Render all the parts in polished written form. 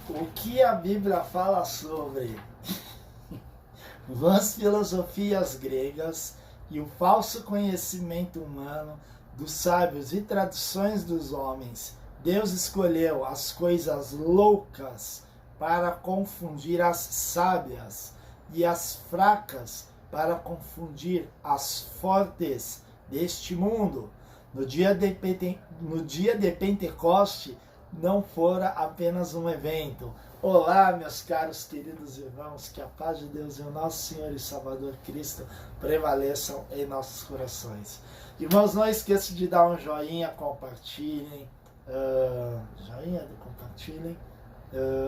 O que a Bíblia fala sobre vãs filosofias gregas e o falso conhecimento humano dos sábios e tradições dos homens? Deus escolheu as coisas loucas para confundir as sábias e as fracas para confundir as fortes deste mundo. No dia de Pentecoste não fora apenas um evento. Olá, meus caros queridos irmãos, que a paz de Deus e o nosso Senhor e Salvador Cristo prevaleçam em nossos corações. Irmãos, não esqueçam de dar um joinha, compartilhem,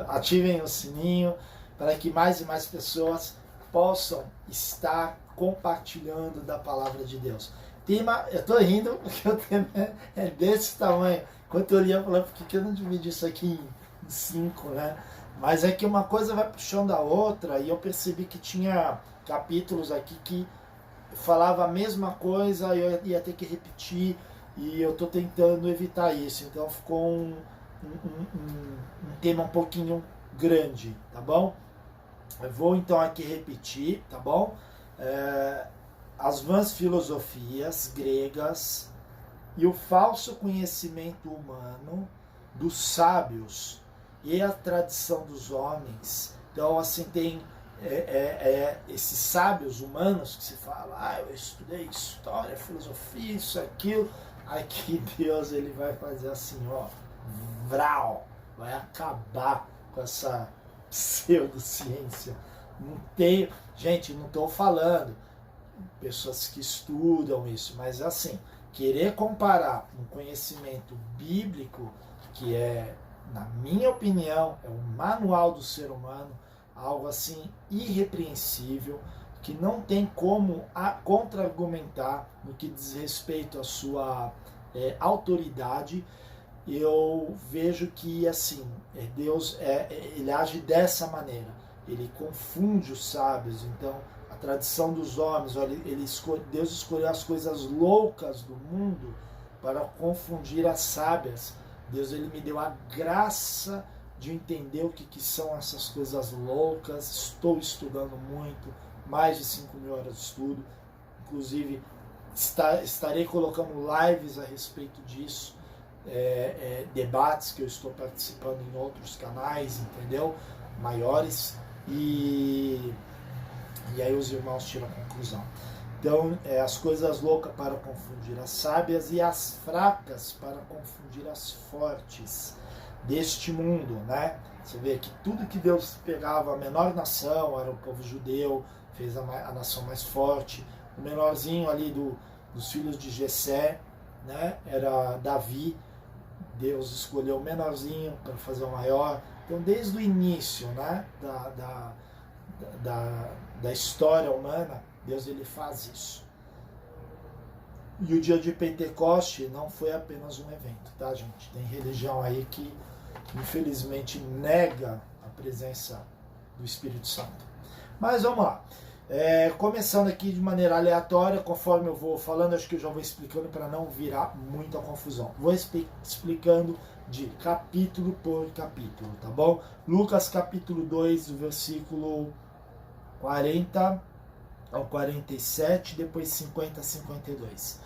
ativem o sininho para que mais e mais pessoas possam estar compartilhando da palavra de Deus. Eu estou rindo porque o tema é desse tamanho. Enquanto eu lia, eu falei, por que eu não dividi isso aqui em 5, né? Mas é que uma coisa vai puxando a outra e eu percebi que tinha capítulos aqui que falava a mesma coisa e eu ia ter que repetir e eu estou tentando evitar isso. Então ficou um tema um pouquinho grande, tá bom? Eu vou então aqui repetir, tá bom? As vãs filosofias gregas e o falso conhecimento humano dos sábios e a tradição dos homens. Então, assim, tem esses sábios humanos que se fala, eu estudei história, filosofia, isso, aquilo. Aqui Deus ele vai fazer assim, vral, vai acabar com essa pseudociência. Não tem, gente, não estou falando pessoas que estudam isso, mas assim, querer comparar um conhecimento bíblico, que é, na minha opinião, é o manual do ser humano, algo assim irrepreensível, que não tem como contra-argumentar no que diz respeito à sua autoridade, eu vejo que assim, Deus ele age dessa maneira, ele confunde os sábios. Então a tradição dos homens, Deus escolheu as coisas loucas do mundo para confundir as sábias. Deus ele me deu a graça de entender o que são essas coisas loucas. Estou estudando muito, mais de 5.000 horas de estudo. Inclusive, estarei colocando lives a respeito disso, debates que eu estou participando em outros canais, entendeu? Maiores. E aí os irmãos tiram a conclusão. Então, as coisas loucas para confundir as sábias e as fracas para confundir as fortes deste mundo, né? Você vê que tudo que Deus pegava, a menor nação era o povo judeu, fez a nação mais forte. O menorzinho ali dos filhos de Jessé, né? Era Davi. Deus escolheu o menorzinho para fazer o maior. Então, desde o início, né? Da história humana, Deus ele faz isso. E o dia de Pentecoste não foi apenas um evento, tá, gente? Tem religião aí que infelizmente nega a presença do Espírito Santo. Mas vamos lá. Começando aqui de maneira aleatória, conforme eu vou falando, acho que eu já vou explicando para não virar muita confusão. Vou explicando de capítulo por capítulo, tá bom? Lucas capítulo 2, do versículo 40 ao 47, depois 50 a 52.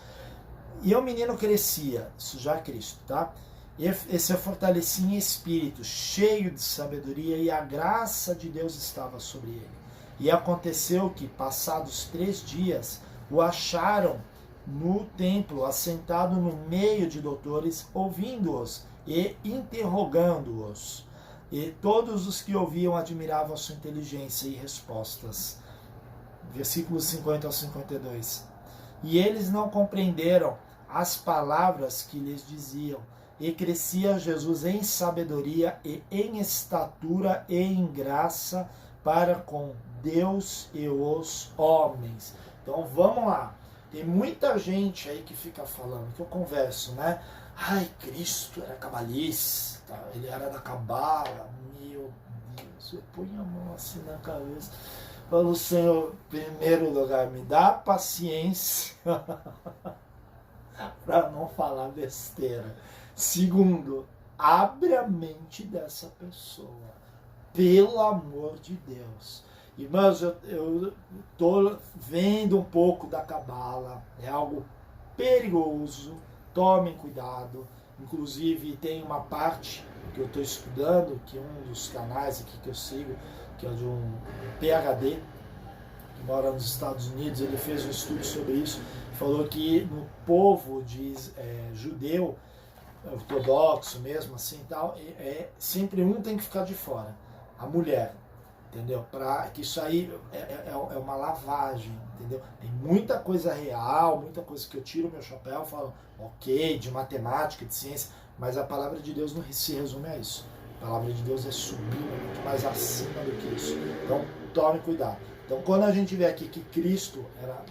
E o menino crescia, isso já é Cristo, tá? E se fortalecia em espírito, cheio de sabedoria, e a graça de Deus estava sobre ele. E aconteceu que, passados 3 dias, o acharam no templo, assentado no meio de doutores, ouvindo-os e interrogando-os. E todos os que ouviam admiravam a sua inteligência e respostas. Versículos 50 ao 52. E eles não compreenderam as palavras que lhes diziam. E crescia Jesus em sabedoria e em estatura e em graça para com Deus e os homens. Então vamos lá. Tem muita gente aí que fica falando, que eu converso, né? Ai, Cristo era cabalista, ele era da cabala. Meu Deus, eu ponho a mão assim na cabeça. Falo, Senhor, em primeiro lugar, me dá paciência para não falar besteira. Segundo, Abre a mente dessa pessoa. Pelo amor de Deus. Irmãos, eu estou vendo um pouco da cabala. É algo perigoso. Tomem cuidado. Inclusive, tem uma parte que eu estou estudando, que um dos canais aqui que eu sigo, que é de um PhD, que mora nos Estados Unidos, ele fez um estudo sobre isso, falou que no povo judeu, ortodoxo mesmo, assim tal, sempre um tem que ficar de fora, a mulher, entendeu? Que isso aí é uma lavagem, entendeu? Tem muita coisa real, muita coisa que eu tiro meu chapéu, falo, ok, de matemática, de ciência, mas a palavra de Deus não se resume a isso. A palavra de Deus é sublime, muito mais acima do que isso. Então, tome cuidado. Então, quando a gente vê aqui que Cristo era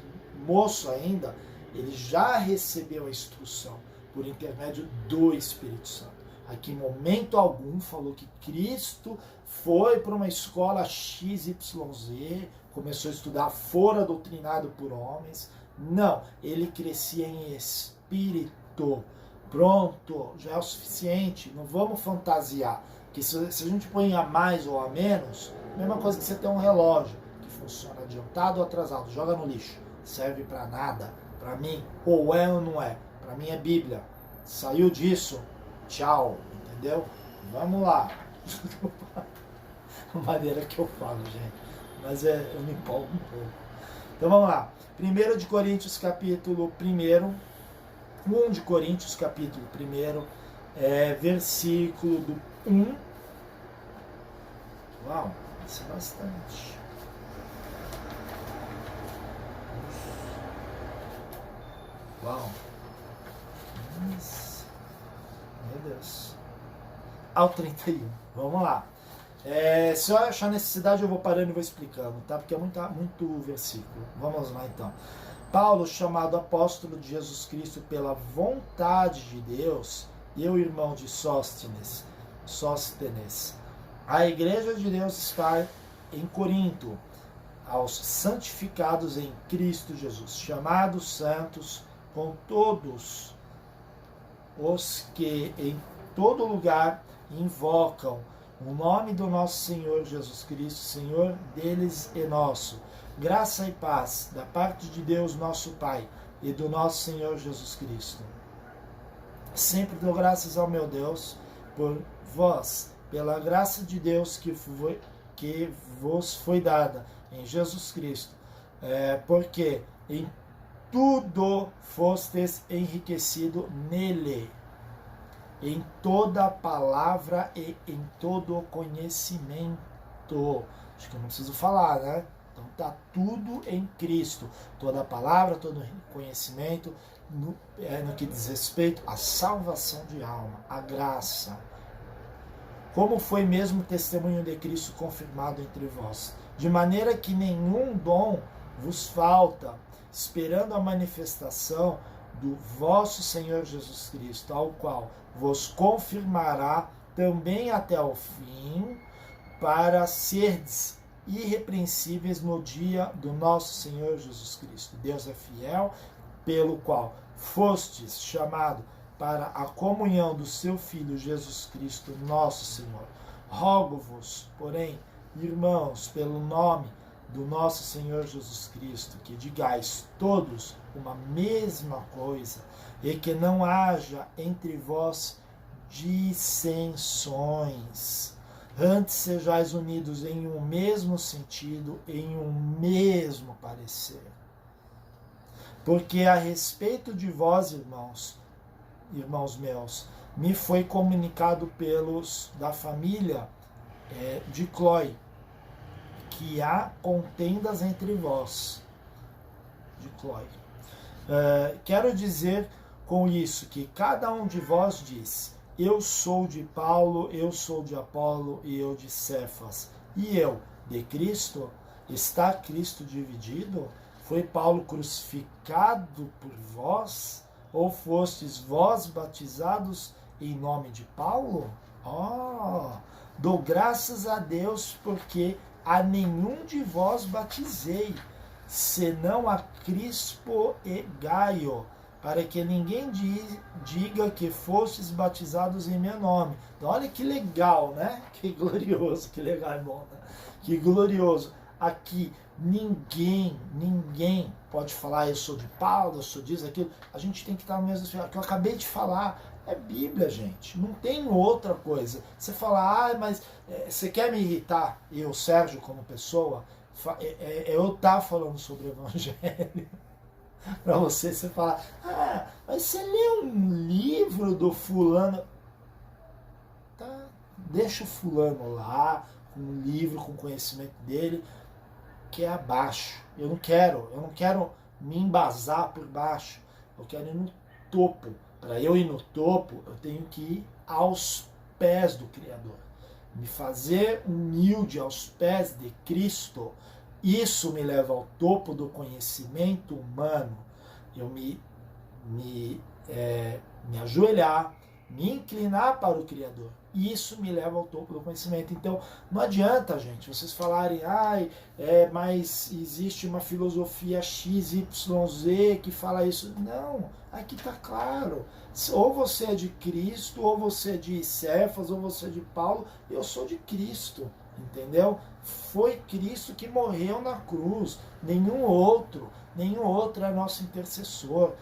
moço ainda, ele já recebeu a instrução por intermédio do Espírito Santo. Aqui, em momento algum, falou que Cristo foi para uma escola XYZ, começou a estudar, fora doutrinado por homens. Não, ele crescia em espírito. Pronto, já é o suficiente, não vamos fantasiar. Que se a gente põe a mais ou a menos, mesma coisa que você tem um relógio que funciona adiantado ou atrasado, joga no lixo, serve para nada. Para mim, ou é ou não é. Para mim é Bíblia. Saiu disso, tchau, entendeu? Vamos lá. A maneira que eu falo, gente. Mas eu me empolgo um pouco. Então vamos lá. 1 de Coríntios, capítulo 1. 1 de Coríntios, capítulo 1, versículo do 1. Uau, isso é bastante. Uau. Meu Deus. Ao 31. Vamos lá. Se eu achar necessidade, eu vou parando e vou explicando, tá? Porque é muito versículo. Vamos lá então. Paulo, chamado apóstolo de Jesus Cristo pela vontade de Deus, e o irmão de Sóstenes, a igreja de Deus está em Corinto, aos santificados em Cristo Jesus, chamados santos, com todos os que em todo lugar invocam o nome do nosso Senhor Jesus Cristo, Senhor deles e nosso. Graça e paz da parte de Deus, nosso Pai, e do nosso Senhor Jesus Cristo. Sempre dou graças ao meu Deus por vós, pela graça de Deus que vos foi dada em Jesus Cristo, porque em tudo fostes enriquecido nele, em toda palavra e em todo conhecimento. Acho que eu não preciso falar, né? Então está tudo em Cristo. Toda palavra, todo conhecimento, no que diz respeito à salvação de alma, à graça. Como foi mesmo o testemunho de Cristo confirmado entre vós, de maneira que nenhum dom vos falta, esperando a manifestação do vosso Senhor Jesus Cristo, ao qual vos confirmará também até o fim, para serdes irrepreensíveis no dia do nosso Senhor Jesus Cristo. Deus é fiel, pelo qual fostes chamado para a comunhão do seu Filho Jesus Cristo, nosso Senhor. Rogo-vos, porém, irmãos, pelo nome do nosso Senhor Jesus Cristo, que digais todos uma mesma coisa, e que não haja entre vós dissensões. Antes sejais unidos em um mesmo sentido, em um mesmo parecer. Porque a respeito de vós, irmãos meus, me foi comunicado pelos da família de Cloé, que há contendas entre vós. De Cloé. Quero dizer com isso que cada um de vós diz: eu sou de Paulo, eu sou de Apolo e eu de Cefas. E eu, de Cristo? Está Cristo dividido? Foi Paulo crucificado por vós? Ou fostes vós batizados em nome de Paulo? Dou graças a Deus porque a nenhum de vós batizei, senão a Crispo e Gaio, para que ninguém diga que fostes batizados em meu nome. Então, olha que legal, né? Que glorioso, que legal, é bom, né? Que glorioso. Aqui, ninguém pode falar, eu sou de Paulo, eu sou disso, aquilo. A gente tem que estar no mesmo que eu acabei de falar. É Bíblia, gente. Não tem outra coisa. Você fala, mas você quer me irritar, eu, Sérgio, como pessoa? Eu estar falando sobre o Evangelho para você falar, mas você lê um livro do fulano. Tá, deixa o fulano lá, com um livro, com o conhecimento dele, que é abaixo. Eu não quero me embasar por baixo. Eu quero ir no topo. Para eu ir no topo, eu tenho que ir aos pés do Criador. Me fazer humilde aos pés de Cristo. Isso me leva ao topo do conhecimento humano. Eu me ajoelhar, me inclinar para o Criador. Isso me leva ao topo do conhecimento. Então, não adianta, gente, vocês falarem, mas existe uma filosofia XYZ que fala isso. Não, aqui está claro. Ou você é de Cristo, ou você é de Cefas, ou você é de Paulo. Eu sou de Cristo, entendeu? Foi Cristo que morreu na cruz. Nenhum outro é nosso intercessor.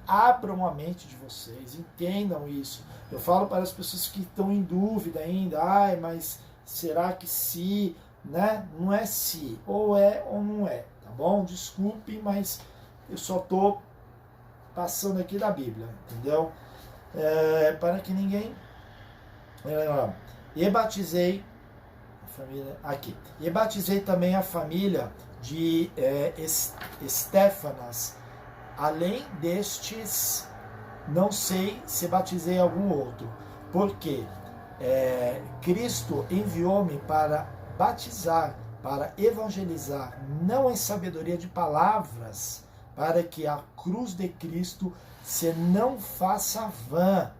Abram a mente de vocês, entendam isso. Eu falo para as pessoas que estão em dúvida ainda, mas será que se, né? Não é se, ou é ou não é, tá bom? Desculpe, mas eu só estou passando aqui da Bíblia, entendeu? Para que ninguém... E batizei a família aqui. E batizei também a família de Estéfanas. Além destes, não sei se batizei algum outro, porque Cristo enviou-me para batizar, para evangelizar, não em sabedoria de palavras, para que a cruz de Cristo se não faça vã,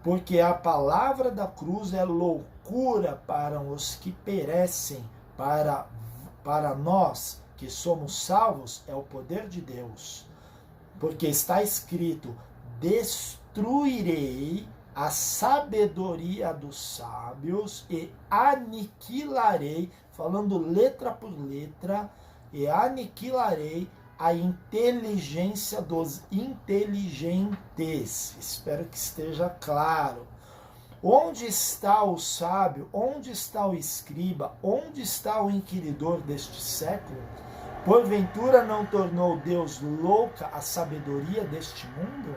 porque a palavra da cruz é loucura para os que perecem, para nós que somos salvos é o poder de Deus. Porque está escrito, destruirei a sabedoria dos sábios e aniquilarei, falando letra por letra, e aniquilarei a inteligência dos inteligentes. Espero que esteja claro. Onde está o sábio? Onde está o escriba? Onde está o inquiridor deste século? Porventura não tornou Deus louca a sabedoria deste mundo?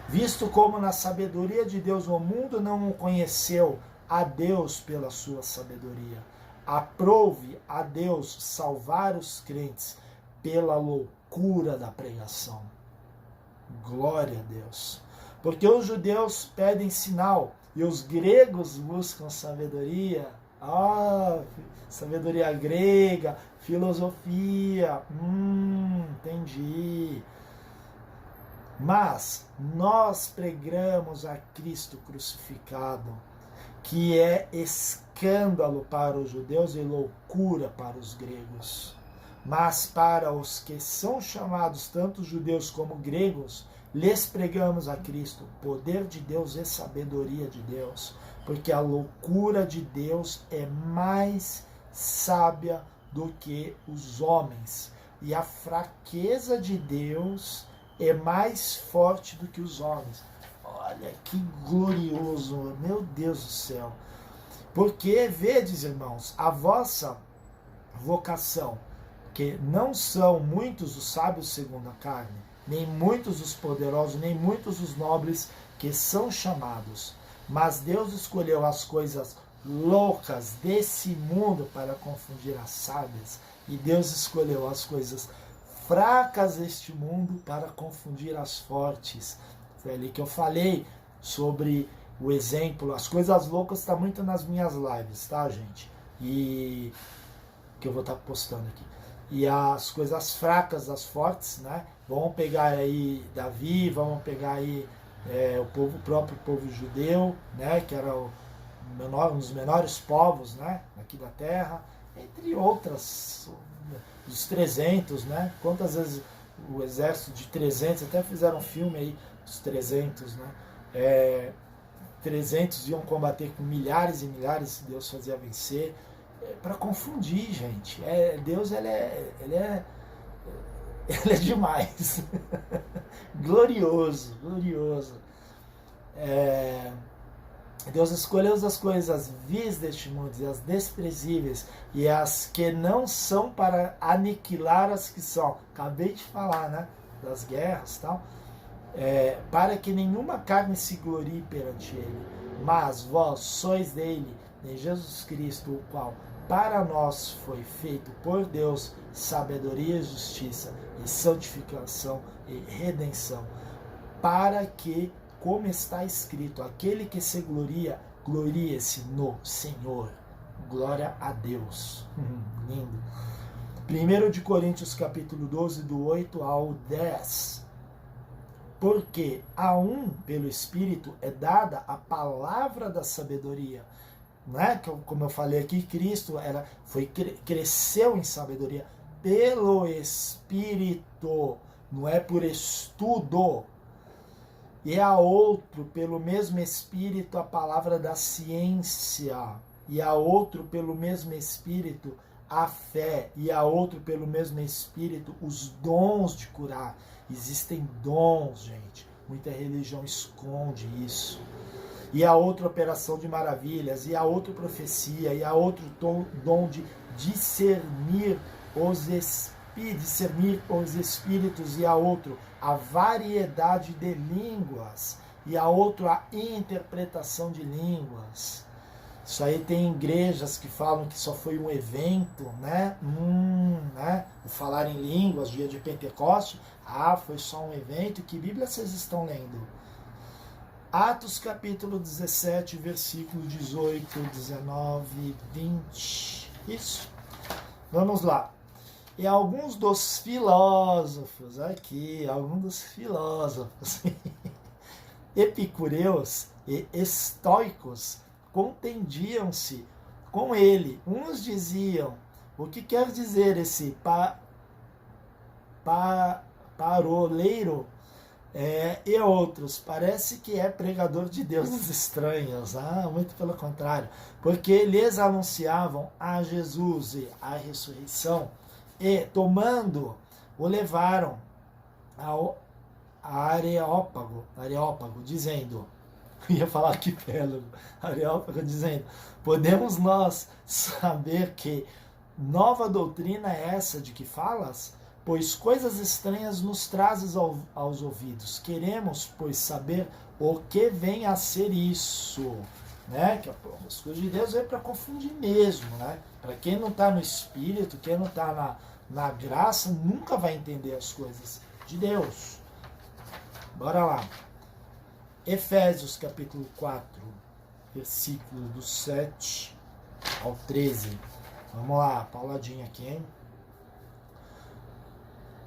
Visto como na sabedoria de Deus o mundo não o conheceu, a Deus pela sua sabedoria. Aprove a Deus salvar os crentes pela loucura da pregação. Glória a Deus. Porque os judeus pedem sinal e os gregos buscam sabedoria. Sabedoria grega, filosofia. Entendi. Mas nós pregamos a Cristo crucificado, que é escândalo para os judeus e loucura para os gregos. Mas para os que são chamados, tanto judeus como gregos, lhes pregamos a Cristo, poder de Deus e sabedoria de Deus, porque a loucura de Deus é mais sábia do que os homens, e a fraqueza de Deus é mais forte do que os homens. Olha que glorioso, meu Deus do céu. Porque, vedes, irmãos, a vossa vocação, que não são muitos os sábios segundo a carne, nem muitos os poderosos, nem muitos os nobres que são chamados. Mas Deus escolheu as coisas loucas desse mundo para confundir as sábias. E Deus escolheu as coisas fracas deste mundo para confundir as fortes. Foi ali que eu falei sobre o exemplo. As coisas loucas estão muito nas minhas lives, tá, gente? E que eu vou estar postando aqui. E as coisas fracas das fortes, né? Vamos pegar aí Davi, vamos pegar aí o próprio povo judeu, né? Que era um dos menores povos, né? Aqui da terra, entre outras, os 300, né? Quantas vezes o exército de 300, até fizeram um filme aí, os 300, né? 300 iam combater com milhares e milhares, Deus fazia vencer, para confundir, gente. Deus, ele é demais. Glorioso, glorioso. Deus escolheu as coisas vis deste mundo, e as desprezíveis, e as que não são, para aniquilar as que são. Acabei de falar, né? Das guerras e tal. Para que nenhuma carne se glorie perante ele. Mas vós sois dele, em Jesus Cristo, o qual para nós foi feito por Deus sabedoria e justiça, e santificação e redenção, para que, como está escrito, aquele que se gloria, glorie-se no Senhor. Glória a Deus. Lindo. 1 de Coríntios capítulo 12, do 8 ao 10. Porque a um, pelo Espírito, é dada a palavra da sabedoria. Não é? Como eu falei aqui, Cristo cresceu em sabedoria pelo Espírito, não é por estudo. E a outro, pelo mesmo Espírito, a palavra da ciência. E a outro, pelo mesmo Espírito, a fé. E a outro, pelo mesmo Espírito, os dons de curar. Existem dons, gente. Muita religião esconde isso. E a outra, operação de maravilhas. E a outra, profecia. E a outro, dom de discernir os espíritos. E a outro, a variedade de línguas. E a outro, a interpretação de línguas. Isso aí tem igrejas que falam que só foi um evento, né? Né? O falar em línguas, dia de Pentecoste. Foi só um evento. Que Bíblia vocês estão lendo? Atos capítulo 17, versículo 18, 19, 20. Isso. Vamos lá. E alguns dos filósofos, epicureus e estoicos, contendiam-se com ele. Uns diziam: o que quer dizer esse paroleiro? E outros: parece que é pregador de deuses estranhos. Muito pelo contrário, porque lhes anunciavam a Jesus e a ressurreição, e tomando, o levaram a Areópago, dizendo, ia falar arquipélago, Areópago, dizendo: podemos nós saber que nova doutrina é essa de que falas? Pois coisas estranhas nos trazes aos ouvidos. Queremos, pois, saber o que vem a ser isso. Né? Que as coisas de Deus é para confundir mesmo. Né? Para quem não está no Espírito, quem não está na graça, nunca vai entender as coisas de Deus. Bora lá. Efésios capítulo 4, versículo do 7 ao 13. Vamos lá, pauladinha aqui, hein?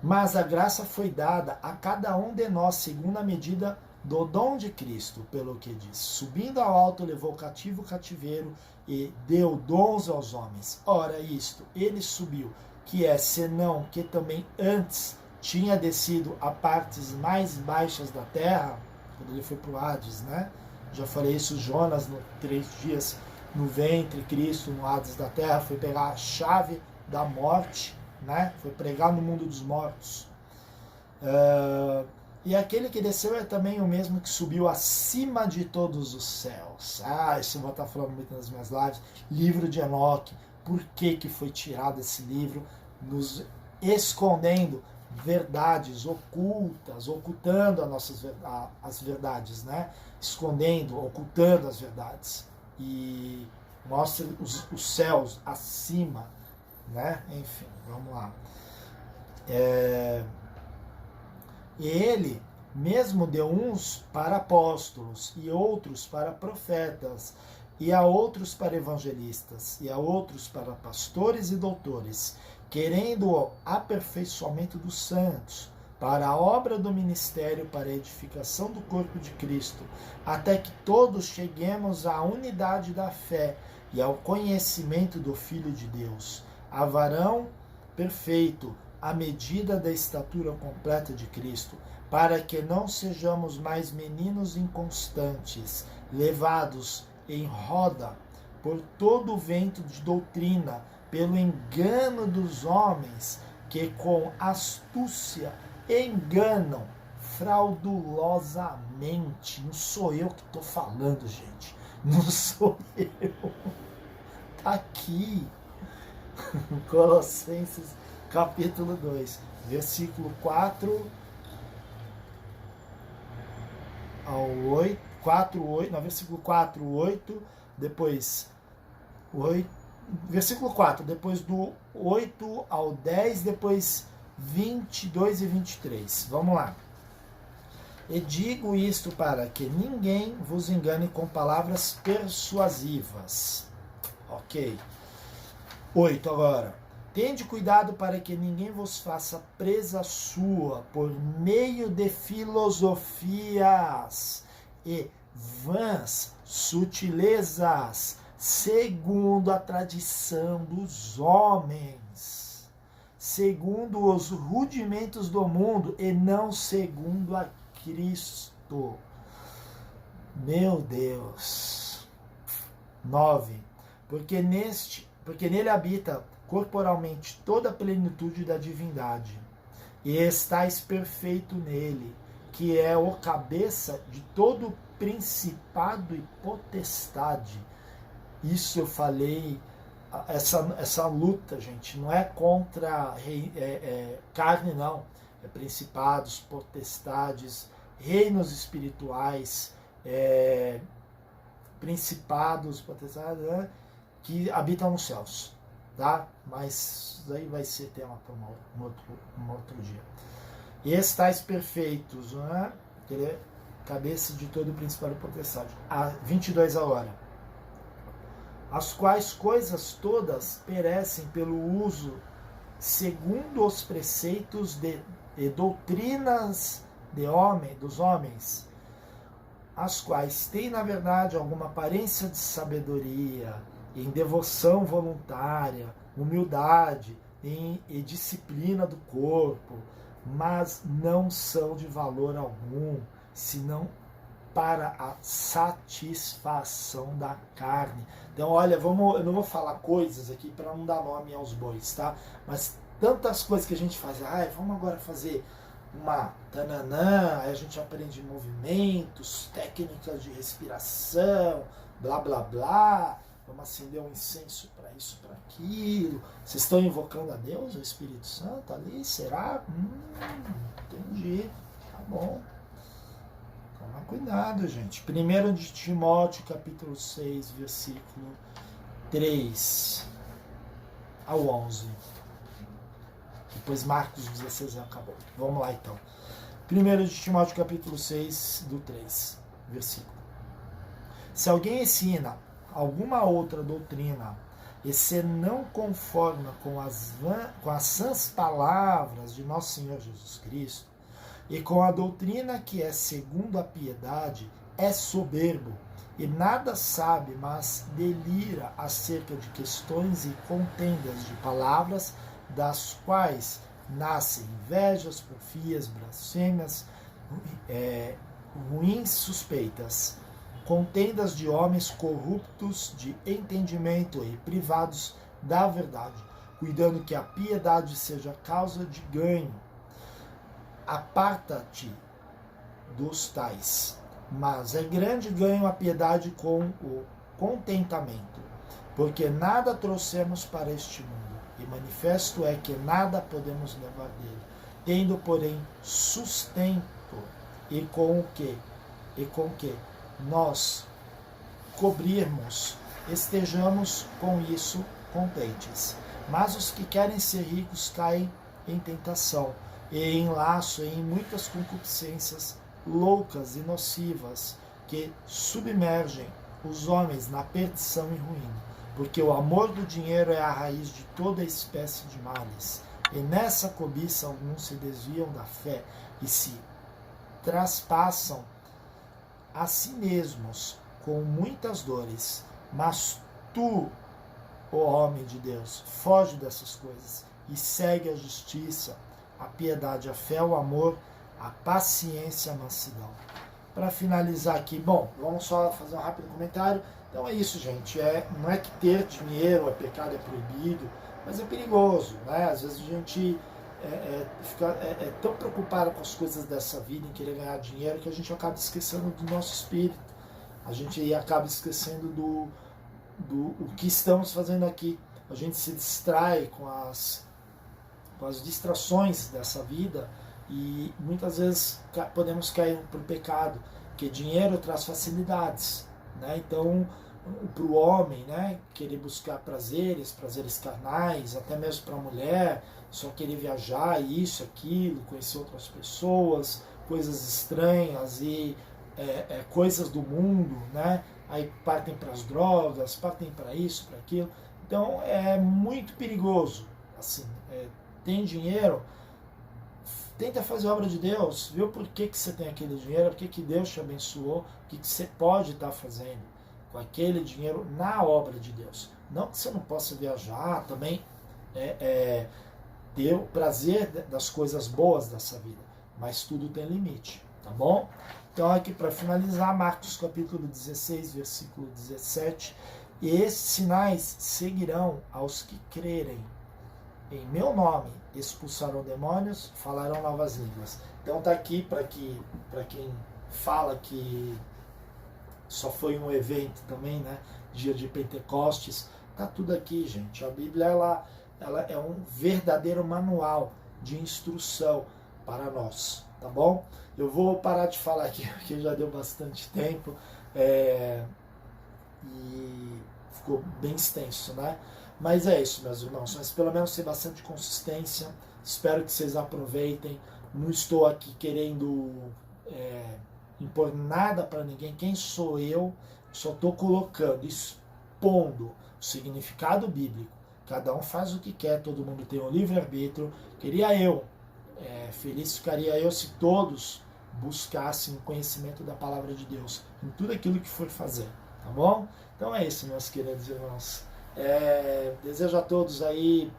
Mas a graça foi dada a cada um de nós segundo a medida do dom de Cristo, pelo que diz: subindo ao alto, levou cativo o cativeiro e deu dons aos homens. Ora, isto, ele subiu, que é senão que também antes tinha descido a partes mais baixas da terra, quando ele foi para o Hades, né? Já falei isso, Jonas, 3 dias no ventre, Cristo no Hades da terra, foi pegar a chave da morte, né? Foi pregar no mundo dos mortos. E aquele que desceu é também o mesmo que subiu acima de todos os céus. Isso eu vou estar falando muito nas minhas lives. Livro de Enoque. Por que foi tirado esse livro? Nos escondendo verdades ocultas, ocultando as verdades, né? Escondendo, ocultando as verdades. E mostra os céus acima, né? Enfim, vamos lá. E ele mesmo deu uns para apóstolos, e outros para profetas, e a outros para evangelistas, e a outros para pastores e doutores, querendo o aperfeiçoamento dos santos, para a obra do ministério, para a edificação do corpo de Cristo, até que todos cheguemos à unidade da fé e ao conhecimento do Filho de Deus, a varão perfeito, a medida da estatura completa de Cristo, para que não sejamos mais meninos inconstantes, levados em roda por todo o vento de doutrina, pelo engano dos homens, que com astúcia enganam fraudulosamente. Não sou eu que estou falando, gente. Não sou eu. Está aqui. Colossenses capítulo 2, versículo 4 ao 8, 8, no versículo 4, 8, depois 8, versículo 4, depois do 8 ao 10, depois 22 e 23. Vamos lá. E digo isto para que ninguém vos engane com palavras persuasivas. Ok. 8 agora. Tende cuidado para que ninguém vos faça presa sua por meio de filosofias e vãs sutilezas, segundo a tradição dos homens, segundo os rudimentos do mundo e não segundo a Cristo. Meu Deus. 9. Porque nele habita corporalmente toda a plenitude da divindade, e estais perfeito nele, que é o cabeça de todo principado e potestade. Isso eu falei, essa luta, gente, não é contra carne, não. É principados, potestades, reinos espirituais, principados, potestades, que habitam nos céus. Tá? Mas isso aí vai ser tema para um outro dia. E estais perfeitos, né? Ele é cabeça de todo o principado e potestade. 22 a hora. As quais coisas todas perecem pelo uso segundo os preceitos de doutrinas dos homens, as quais têm, na verdade, alguma aparência de sabedoria, em devoção voluntária, humildade e disciplina do corpo, mas não são de valor algum, senão para a satisfação da carne. Então, olha, eu não vou falar coisas aqui para não dar nome aos bois, tá? Mas tantas coisas que a gente faz, vamos agora fazer uma tananã, aí a gente aprende movimentos, técnicas de respiração, blá blá blá. Vamos acender um incenso para isso, para aquilo. Vocês estão invocando a Deus, o Espírito Santo ali? Será? Entendi. Tá bom. Toma cuidado, gente. 1 de Timóteo, capítulo 6, versículo 3 ao 11. Depois Marcos 16 acabou. Vamos lá, então. 1 de Timóteo, capítulo 6, do 3, versículo. Se alguém ensina alguma outra doutrina e se não conforma com as sãs palavras de nosso Senhor Jesus Cristo e com a doutrina que é segundo a piedade, é soberbo e nada sabe, mas delira acerca de questões e contendas de palavras, das quais nascem invejas, porfias, blasfêmias, ruins suspeitas, contendas de homens corruptos de entendimento e privados da verdade, cuidando que a piedade seja causa de ganho. Aparta-te dos tais, mas é grande ganho a piedade com o contentamento, porque nada trouxemos para este mundo, e manifesto é que nada podemos levar dele, tendo, porém, sustento, e com que nós cobrirmos, estejamos com isso contentes. Mas os que querem ser ricos caem em tentação, e em laço, e em muitas concupiscências loucas e nocivas, que submergem os homens na perdição e ruína, porque o amor do dinheiro é a raiz de toda espécie de males, e nessa cobiça alguns se desviam da fé e se traspassam a si mesmos com muitas dores. Mas tu, ó homem de Deus, foge dessas coisas e segue a justiça, a piedade, a fé, o amor, a paciência, a mansidão. Para finalizar aqui, bom, vamos só fazer um rápido comentário. Então é isso, gente. Não é que ter dinheiro é pecado, é proibido, mas é perigoso, né? Às vezes a gente fica tão preocupado com as coisas dessa vida, em querer ganhar dinheiro, que a gente acaba esquecendo do nosso espírito. A gente acaba esquecendo do o que estamos fazendo aqui. A gente se distrai com as distrações dessa vida e muitas vezes podemos cair para o pecado, porque dinheiro traz facilidades, né? Então, para o homem, né, querer buscar prazeres carnais, até mesmo para a mulher, só querer viajar, isso, aquilo, conhecer outras pessoas, coisas estranhas e coisas do mundo, né? Aí partem para as drogas, partem para isso, para aquilo. Então é muito perigoso. Assim, tem dinheiro, tenta fazer a obra de Deus, viu por que você tem aquele dinheiro, por que Deus te abençoou, o que você pode estar fazendo com aquele dinheiro na obra de Deus. Não que você não possa viajar, também ter o prazer das coisas boas dessa vida, mas tudo tem limite, tá bom? Então aqui para finalizar, Marcos capítulo 16, versículo 17, e esses sinais seguirão aos que crerem. Em meu nome expulsarão demônios, falarão novas línguas. Então tá aqui para quem fala que só foi um evento também, né? Dia de Pentecostes, tá tudo aqui, gente. A Bíblia ela é um verdadeiro manual de instrução para nós, tá bom? Eu vou parar de falar aqui porque já deu bastante tempo e ficou bem extenso, né? Mas é isso, meus irmãos. Mas pelo menos tem bastante consistência. Espero que vocês aproveitem. Não estou aqui querendo impor nada para ninguém. Quem sou eu? Só estou colocando, expondo o significado bíblico. Cada um faz o que quer, todo mundo tem um livre-arbítrio. Feliz ficaria eu se todos buscassem o conhecimento da palavra de Deus em tudo aquilo que for fazer, tá bom? Então é isso, meus queridos irmãos. Desejo a todos aí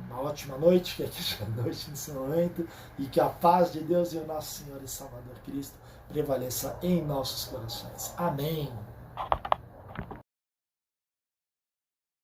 uma ótima noite, que aqui já é noite nesse momento, e que a paz de Deus e o nosso Senhor e Salvador Cristo prevaleça em nossos corações. Amém.